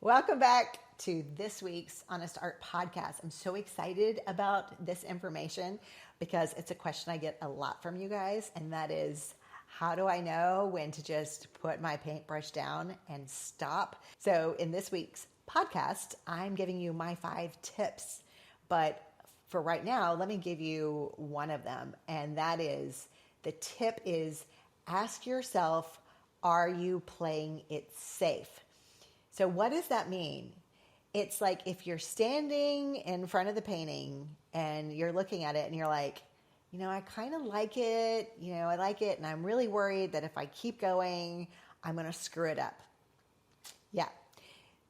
Welcome back to this week's Honest Art Podcast. I'm so excited about this information because it's a question I get a lot from you guys, and that is, how do I know when to just put my paintbrush down and stop? So in this week's podcast, I'm giving you my 5 tips, but for right now, let me give you one of them, and that is, the tip is, ask yourself, are you playing it safe? So what does that mean? It's like if you're standing in front of the painting and you're looking at it and you're like, I kind of like it, I like it, and I'm really worried that if I keep going, I'm going to screw it up. Yeah,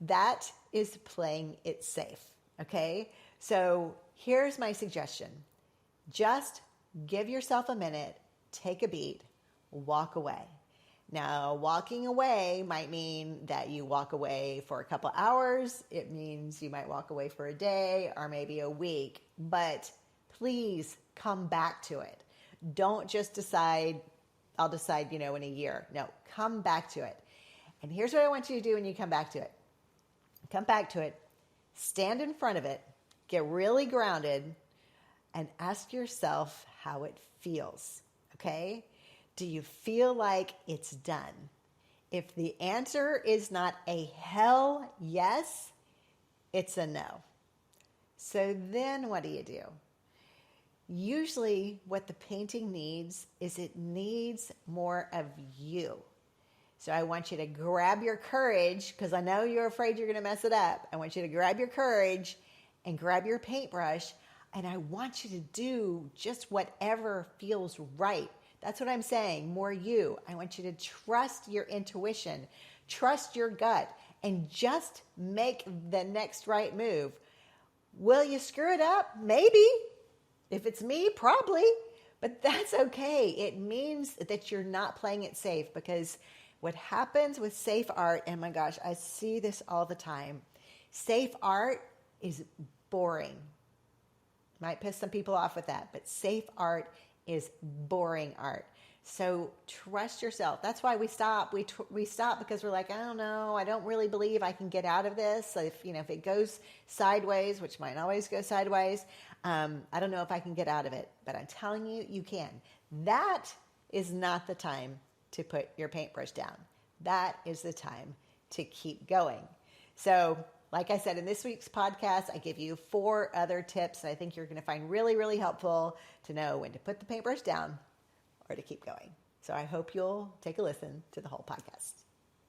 that is playing it safe, okay? So here's my suggestion. Just give yourself a minute, take a beat, walk away. Now, walking away might mean that you walk away for a couple hours. It means you might walk away for a day or maybe a week, but please come back to it. Don't just decide, I'll decide, in a year. No, come back to it. And here's what I want you to do when you come back to it. Come back to it, stand in front of it, get really grounded, and ask yourself how it feels, okay? Do you feel like it's done? If the answer is not a hell yes, it's a no. So then what do? Usually what the painting needs is it needs more of you. So I want you to grab your courage, because I know you're afraid you're going to mess it up. I want you to grab your courage and grab your paintbrush, and I want you to do just whatever feels right. That's what I'm saying, more you. I want you to trust your intuition, trust your gut, and just make the next right move. Will you screw it up? Maybe. If it's me, probably. But that's okay. It means that you're not playing it safe, because what happens with safe art, and my gosh, I see this all the time. Safe art is boring. Might piss some people off with that, but safe art is boring art. So trust yourself. That's why we stop. We stop because we're like, I don't know. I don't really believe I can get out of this. So if it goes sideways, which might always go sideways, I don't know if I can get out of it. But I'm telling you, you can. That is not the time to put your paintbrush down. That is the time to keep going. So like I said, in this week's podcast, I give you 4 other tips that I think you're going to find really, really helpful to know when to put the paintbrush down or to keep going. So I hope you'll take a listen to the whole podcast.